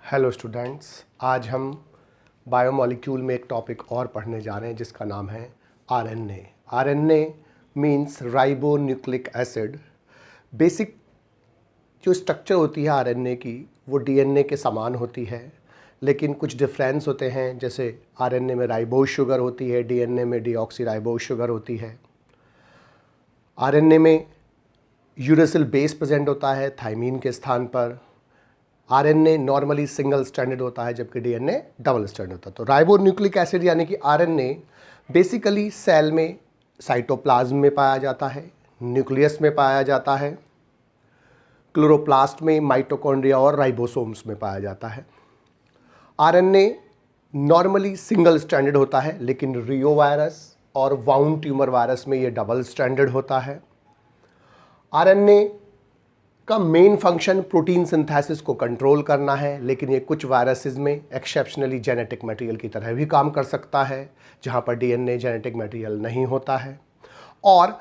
Hello students, आज हम biomolecule में एक टॉपिक और पढ़ने जा रहे हैं जिसका नाम है RNA. RNA means ribo nucleic acid. Basic जो स्ट्रक्चर होती है आरएनए की वो डीएनए के समान होती है, लेकिन कुछ डिफरेंस होते हैं। जैसे आरएनए में राइबोज शुगर होती है, डीएनए में डीऑक्सीराइबोज शुगर होती है। आरएनए में यूरेसिल बेस प्रेजेंट होता है थाइमीन के स्थान पर। आरएनए नॉर्मली सिंगल स्ट्रैंडेड होता है जबकि डीएनए डबल स्ट्रैंडेड होता है। तो राइबोन्यूक्लिक एसिड यानी कि आरएनए बेसिकली सेल में साइटोप्लाज्म में पाया जाता है, न्यूक्लियस में पाया जाता है, क्लोरोप्लास्ट में, माइटोकॉन्ड्रिया और राइबोसोम्स में पाया जाता है। आरएनए नॉर्मली सिंगल स्ट्रैंडेड होता है, लेकिन रियो वायरस और वाउंड ट्यूमर वायरस में ये डबल स्ट्रैंडेड होता है। आरएनए का मेन फंक्शन प्रोटीन सिंथेसिस को कंट्रोल करना है, लेकिन ये कुछ वायरसेस में एक्सेप्शनली जेनेटिक मटेरियल की तरह भी काम कर सकता है, जहाँ पर डीएनए जेनेटिक मटेरियल नहीं होता है। और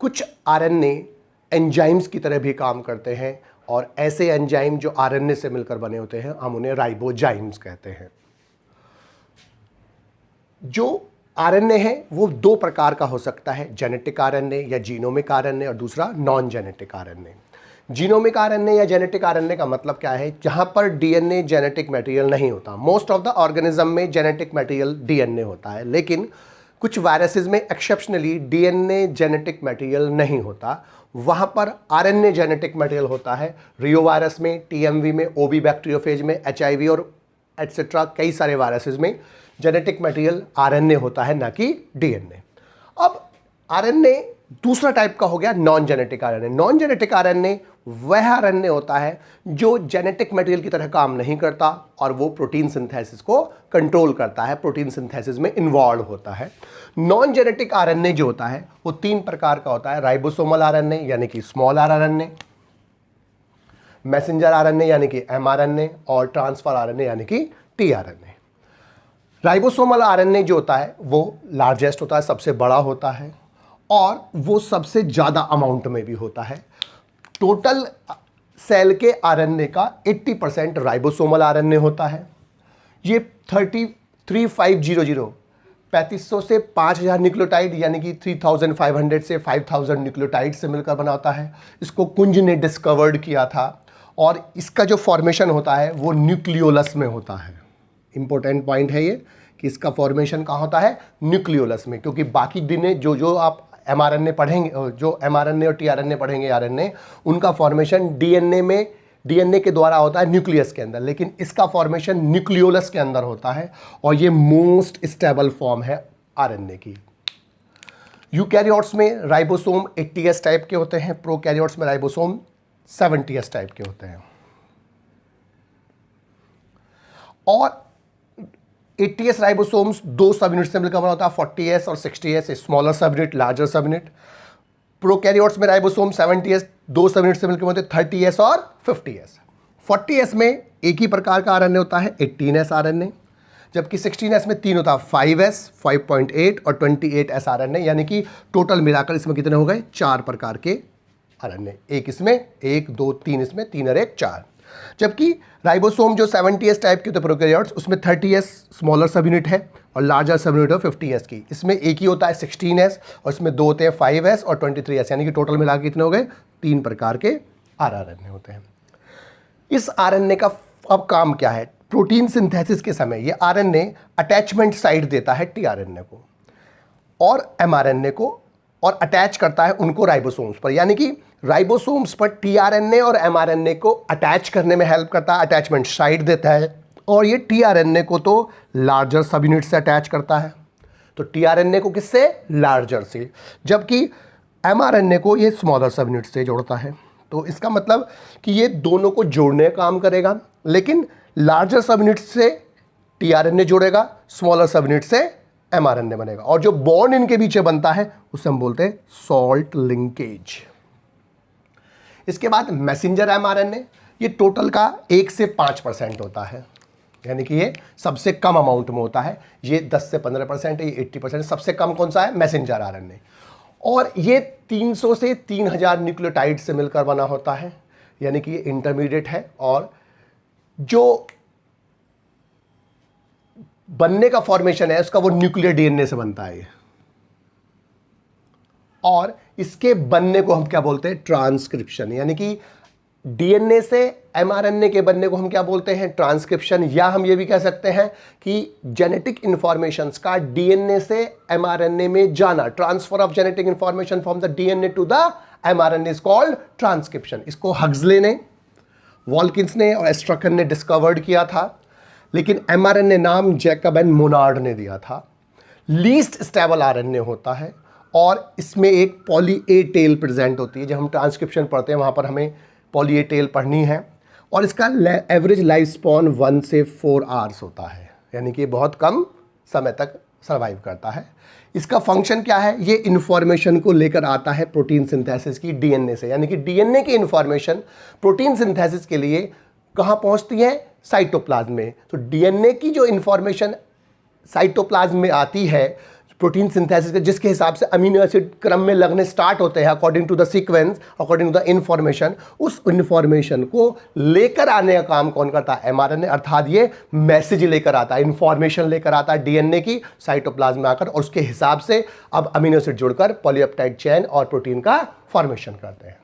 कुछ आरएनए एंजाइम्स की तरह भी काम करते हैं, और ऐसे एंजाइम जो आरएनए से मिलकर बने होते हैं हम उन्हें राइबोजाइम्स कहते हैं। जो आरएनए है वो दो प्रकार का हो सकता है, जेनेटिक आरएनए या जीनोमिक आरएनए, और दूसरा non genetic RNA. Genomic RNA या जेनेटिक आरएनए का मतलब क्या है? जहां पर डीएनए जेनेटिक मटेरियल नहीं होता। मोस्ट ऑफ द ऑर्गेनिज्म में जेनेटिक मटेरियल डीएनए होता है, लेकिन कुछ वायरसेस में एक्सेप्शनली डीएनए जेनेटिक मटेरियल नहीं होता, वहां पर आरएनए जेनेटिक मटेरियल होता है। रियो वायरस में, टीएमवी में, ओबी बैक्टीरियोफेज में, एचआईवी और एटसेट्रा कई सारे वायरसेस में जेनेटिक मटेरियल आरएनए होता है, ना कि डीएनए। अब आरएनए दूसरा टाइप का हो गया non genetic RNA. Non genetic RNA वह आरएनए होता है जो जेनेटिक मटेरियल की तरह काम नहीं करता और वो प्रोटीन सिंथेसिस को कंट्रोल करता है, प्रोटीन सिंथेसिस में इन्वॉल्व होता है। नॉन जेनेटिक आरएनए जो होता है वो तीन प्रकार का होता है: राइबोसोमल आरएनए यानी कि स्मॉल आरएनए, मैसेंजर आरएनए यानी कि एमआरएनए, और ट्रांसफर आरएनए यानी कि टीआरएनए। राइबोसोमल आरएनए जो होता है वो लार्जेस्ट होता है, सबसे बड़ा होता है, और वो सबसे ज़्यादा अमाउंट में भी होता है। टोटल सेल के आरएनए का 80% राइबोसोमल आरएनए होता है। ये 3500 से 5000 न्यूक्लियोटाइड यानी कि 3500 से 5000 न्यूक्लियोटाइड से मिलकर बना होता है। इसको कुंज ने डिस्कवर्ड किया था, और इसका जो फॉर्मेशन होता है वो न्यूक्लियोलस में होता है। इंपॉर्टेंट पॉइंट है ये कि इसका फॉर्मेशन कहाँ होता है? न्यूक्लियोलस में, क्योंकि बाकी डीएनए जो आप एमआरएनए पढ़ेंगे, जो एमआरएनए और टीआरएनए पढ़ेंगे आरएनए, उनका फॉर्मेशन डीएनए के द्वारा होता है न्यूक्लियस के अंदर, लेकिन इसका फॉर्मेशन न्यूक्लियोलस के अंदर होता है, और ये मोस्ट स्टेबल फॉर्म है आरएनए की। यूकैरियोट्स में राइबोसोम 80S टाइप के होते हैं, प्रोकैरियोट्स में राइबोसोम 70S टाइप के होते हैं। और 80S राइबोसोम्स दो सब यूनिट से मिलकर बना होता है, 40S और 60S, स्मॉलर सब यूनिट, लार्जर सब यूनिट। प्रोकैरियोट्स में राइबोसोम 70S दो सब यूनिट से मिलकर बनते हैं, 30S और 50S। 40S में एक ही प्रकार का आरएनए होता है, 18S आरएनए, जबकि 16S में तीन होता है, 5S, 5.8 और 28S आरएनए, यानी कि टोटल मिलाकर इसमें कितने हो गए? 4 प्रकार के आरएनए। एक इसमें, एक, दो, तीन इसमें, तीन और एक 4। जबकि राइबोसोम जो 70S टाइप के होते हैं प्रोकैरियोट्स, उसमें 30S स्मॉलर सब यूनिट है और लार्जर सब यूनिट है 50S की। इसमें एक ही होता है 16S, और इसमें दो होते हैं 5S और 23S, यानी कि टोटल मिला के कितने हो गए? 3 प्रकार के आरएनए होते हैं। इस आरएनए का अब काम क्या है? प्रोटीन सिंथेसिस के समय ये आरएनए अटैचमेंट साइट देता है टीआरएनए को और एमआरएनए को, और अटैच करता है उनको राइबोसोम्स पर, यानी कि राइबोसोम्स पर टीआरएनए और एमआरएनए को अटैच करने में हेल्प करता है, अटैचमेंट साइट देता है। और ये टीआरएनए को तो लार्जर सब यूनिट से अटैच करता है, तो टीआरएनए को किससे? लार्जर से, जबकि एमआरएनए को ये स्मॉलर सब यूनिट से जोड़ता है। तो इसका मतलब कि ये दोनों को जोड़ने का काम करेगा, लेकिन लार्जर सब यूनिट से टीआरएनए जोड़ेगा, स्मॉलर सब यूनिट से एमआरएनए बनेगा, और जो बॉन्ड इनके पीछे बनता है उसे हम बोलते हैं सॉल्ट लिंकेज। इसके बाद मैसेंजर एमआरएनए, ये टोटल का 1 से 5% होता है, यानी कि ये सबसे कम अमाउंट में होता है। ये 10 से 15% है, ये 80%। सबसे कम कौन सा है? Messenger RNA. और ये 300 से 3000 न्यूक्लियोटाइड से मिलकर बना होता है, यानी कि ये इंटरमीडिएट है। और जो बनने का फॉर्मेशन है उसका वो न्यूक्लियर डीएनए से बनता है। और इसके बनने को हम क्या बोलते हैं? ट्रांसक्रिप्शन। यानी कि डीएनए से एमआरएनए के बनने को हम क्या बोलते हैं? ट्रांसक्रिप्शन। या हम ये भी कह सकते हैं कि जेनेटिक इंफॉर्मेशंस का डीएनए से एमआरएनए में जाना, transfer of genetic information from the DNA to the mRNA is called transcription. इसको हग्सले ने, वॉल्किंस ने और एस्ट्रकन ने डिस्कवर्ड किया था, लेकिन एमआरएनए नाम जैकब एंड मोनार्ड ने दिया था। लीस्ट स्टेबल आरएनए होता है और इसमें एक पॉली ए टेल प्रेजेंट होती है। जब हम ट्रांसक्रिप्शन पढ़ते हैं वहाँ पर हमें पॉली ए टेल पढ़नी है। और इसका एवरेज लाइफ स्पॉन 1 से 4 आवर्स होता है, यानी कि बहुत कम समय तक सर्वाइव करता है। इसका फंक्शन क्या है? ये इन्फॉर्मेशन को लेकर आता है प्रोटीन सिंथेसिस की डीएनए से। यानी कि डीएनए की इन्फॉर्मेशन प्रोटीन सिंथेसिस के लिए कहाँ पहुँचती है? साइटोप्लाज्म में। तो डीएनए की जो इन्फॉर्मेशन साइटोप्लाज्म में आती है प्रोटीन सिंथेसिस के, जिसके हिसाब से अमीनो एसिड क्रम में लगने स्टार्ट होते हैं according to the sequence, according to the information, उस इन्फॉर्मेशन को लेकर आने का काम कौन करता है? एमआरएनए। अर्थात ये मैसेज लेकर आता है, इन्फॉर्मेशन लेकर आता है डीएनए की साइटोप्लाज्म में आकर, और उसके हिसाब से अब अमीनो एसिड जुड़कर पॉलीपेप्टाइड चेन और प्रोटीन का फॉर्मेशन करते हैं।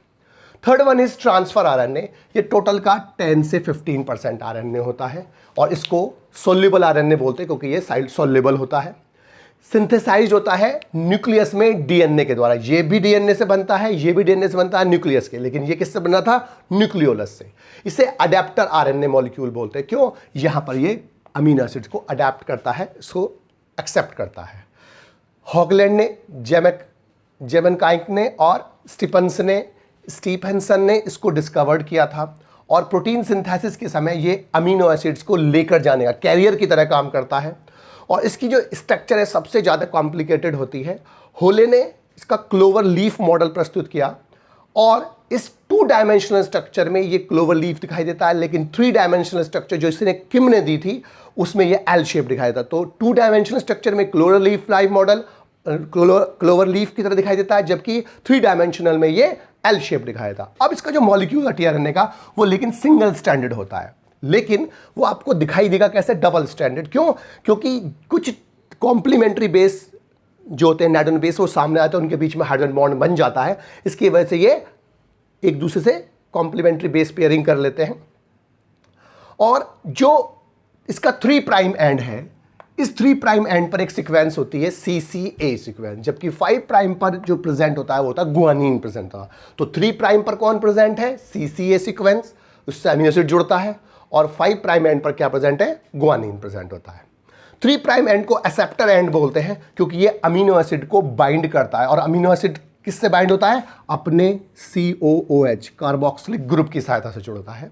Third one is transfer RNA. ये टोटल का 10 से 15% आरएनए होता है और इसको सोल्यूबल आरएनए बोलते हैं क्योंकि ये साइड सोल्यूबल होता है। सिंथेसाइज होता है न्यूक्लियस में डीएनए के द्वारा। ये भी डीएनए से बनता है, ये भी डीएनए से बनता है न्यूक्लियस के, लेकिन ये किससे बना था? न्यूक्लियोलस से। इसे अडेप्टर आरएनए मॉलिक्यूल बोलते हैं। क्यों? यहां पर ये अमीनो एसिड्स को अडेप्ट करता है, इसको एक्सेप्ट करता है। हॉगलैंड ने, जेमेनकाइक ने और स्टीफेंसन ने इसको डिस्कवर्ड किया था। और प्रोटीन सिंथेसिस के समय ये अमीनो एसिड्स को लेकर जाने का कैरियर की तरह काम करता है। और इसकी जो स्ट्रक्चर है सबसे ज़्यादा कॉम्प्लिकेटेड होती है। होले ने इसका क्लोवर लीफ मॉडल प्रस्तुत किया और इस 2 डायमेंशनल स्ट्रक्चर में ये क्लोवर लीफ दिखाई देता है, लेकिन 3 डायमेंशनल स्ट्रक्चर जो इसने किम ने दी थी उसमें ये एल शेप दिखाई देता। तो 2 डायमेंशनल स्ट्रक्चर में clover leaf life model clover leaf की तरह दिखाई देता है, जबकि 3 डायमेंशनल में ये एल शेप दिखाई देता। अब इसका जो मॉलिक्यूल है टीआरएनए का वो लेकिन सिंगल स्टैंडर्ड होता है, लेकिन वो आपको दिखाई देगा कैसे? Double standard. क्यों? क्योंकि कुछ कॉम्प्लीमेंट्री बेस जो होते हैं, नाइट्रोजन बेस, वो सामने आते हैं, उनके बीच में हाइड्रोजन बॉन्ड बन जाता है। इसकी वजह से ये एक दूसरे से कॉम्प्लीमेंट्री बेस पेयरिंग कर लेते हैं। और जो इसका 3 प्राइम एंड है, इस 3 प्राइम एंड पर एक सीक्वेंस होती है CCA सीक्वेंस, जबकि 5 प्राइम पर जो प्रेजेंट होता है वो होता है गुआनिन प्रेजेंट होता है। तो 3 प्राइम पर कौन प्रेजेंट है? CCA सीक्वेंस, उससे अमीनो एसिड जुड़ता है। और 5 प्राइम एंड पर क्या प्रेजेंट है? गुआनिन प्रेजेंट होता है। 3 प्राइम एंड को एक्सेप्टर एंड बोलते हैं क्योंकि ये अमीनो एसिड को बाइंड करता है। और अमीनो एसिड किससे बाइंड होता है? अपने COOH कार्बोक्सिलिक ग्रुप की सहायता से जुड़ता है।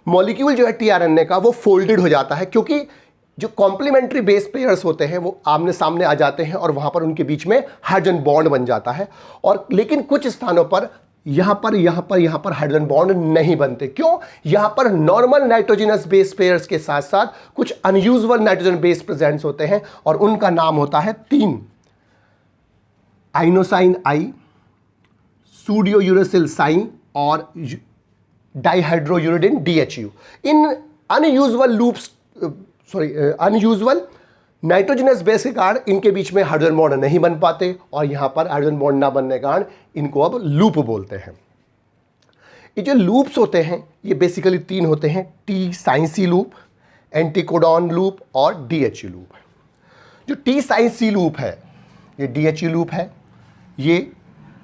मॉलिक्यूल जो है टीआरएनए का वो फोल्डेड हो जाता है क्योंकि जो कॉम्प्लीमेंट्री बेस पेयर्स होते हैं वो आमने सामने आ जाते हैं और वहां पर उनके बीच में हाइड्रोजन बॉन्ड बन जाता है। और लेकिन कुछ स्थानों पर यहां पर हाइड्रोजन बॉन्ड नहीं बनते। क्यों? यहां पर नॉर्मल नाइट्रोजनस बेस पेयर्स के साथ साथ कुछ अनयूजुअल नाइट्रोजन बेस प्रेजेंट्स होते हैं और उनका नाम होता है 3 आइनोसाइन आई, सूडियो यूरेसिल साइन और डाइहाइड्रोयूरिडिन DHU। इन अनयूजुअल नाइट्रोजनस बेस के कारण इनके बीच में हाइड्रोजन बॉन्ड नहीं बन पाते और यहां पर हाइड्रोजन बॉन्ड ना बनने के कारण इनको अब लूप बोलते हैं। ये जो लूप्स होते हैं ये बेसिकली 3 होते हैं: टी साइन सी लूप, एंटीकोडॉन लूप और DHU लूप। जो टी साइन सी लूप है ये DHU लूप है, ये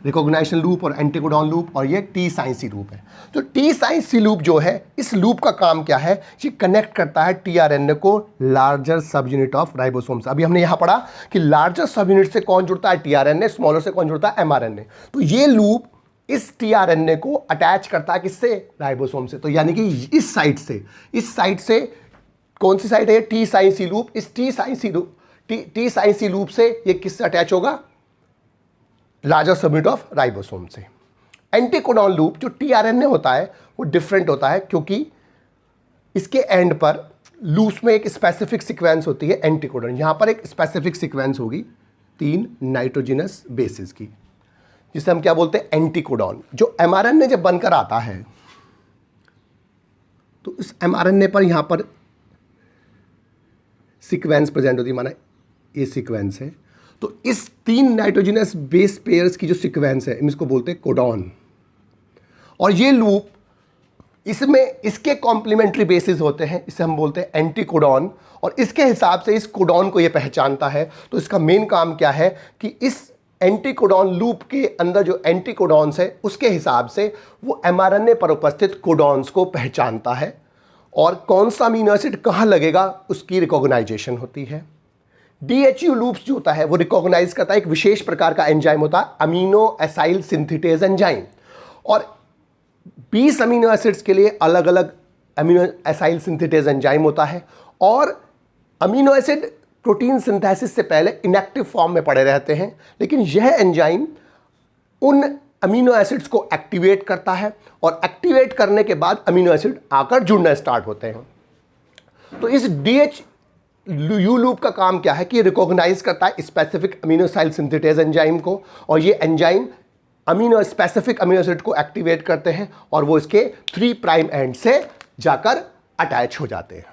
रिकॉग्नाइजेशन लूप और एंटीकोडॉन लूप, और ये टी साइन सी लूप है। तो टी साइन सी लूप जो है, इस लूप का काम क्या है? ये कनेक्ट करता है टीआरएनए को लार्जर सब यूनिट ऑफ राइबोसोम से। अभी हमने यहां पढ़ा कि लार्जर सब यूनिट से कौन जुड़ता है? टीआरएनए। स्मॉलर से कौन जुड़ता है? एमआरएनए। तो ये लूप इस टीआरएनए को अटैच करता है किससे? राइबोसोम से। तो यानी कि इस साइड से कौन सी साइड है? टी साइन सी लूप। इस टी साइन सी लूप से ये किससे अटैच होगा? लार्जर सबयूनिट ऑफ राइबोसोम से। एंटीकोडॉन लूप जो टीआरएनए होता है वो डिफरेंट होता है क्योंकि इसके एंड पर लूप्स में एक स्पेसिफिक सीक्वेंस होती है एंटीकोडॉन। यहां पर एक स्पेसिफिक सीक्वेंस होगी 3 नाइट्रोजनस बेसिस की, जिसे हम क्या बोलते हैं? एंटीकोडॉन। जो एमआरएनए जब बनकर आता है तो इस एमआरएनए पर यहां पर सीक्वेंस प्रेजेंट होती है, माना ये सीक्वेंस है, तो इस 3 नाइट्रोजनस बेस पेयर्स की जो सीक्वेंस है इसको बोलते हैं कोडॉन। और ये लूप, इसमें इसके कॉम्प्लीमेंट्री बेसिस होते हैं, इसे हम बोलते हैं एंटी कोडॉन, और इसके हिसाब से इस कोडॉन को ये पहचानता है। तो इसका मेन काम क्या है कि इस एंटी कोडॉन लूप के अंदर जो एंटी कोडॉन्स है उसके हिसाब से वो mRNA पर उपस्थित कोडॉन्स को पहचानता है, और कौन सा अमीनो एसिड कहाँ लगेगा उसकी रिकॉग्नाइजेशन होती है। DHU लूप्स जो होता है वो रिकॉग्नाइज करता है एक विशेष प्रकार का एंजाइम होता है, अमीनो एसाइल सिंथेटेज एंजाइम, और 20 अमीनो एसिड्स के लिए अलग अलग अमीनो एसाइल सिंथेटेज एंजाइम होता है। और अमीनो एसिड प्रोटीन सिंथेसिस से पहले इनएक्टिव फॉर्म में पड़े रहते हैं, लेकिन यह एंजाइम उन अमीनो एसिड्स को एक्टिवेट करता है, और एक्टिवेट करने के बाद अमीनो एसिड आकर जुड़ना स्टार्ट होते हैं। तो इस DHU लूप का काम क्या है कि रिकॉग्नाइज करता है specific amino acyl synthetase enzyme को, और ये एंजाइम स्पेसिफिक अमीनो एसिड को एक्टिवेट करते हैं और वो इसके 3 प्राइम एंड से जाकर अटैच हो जाते हैं।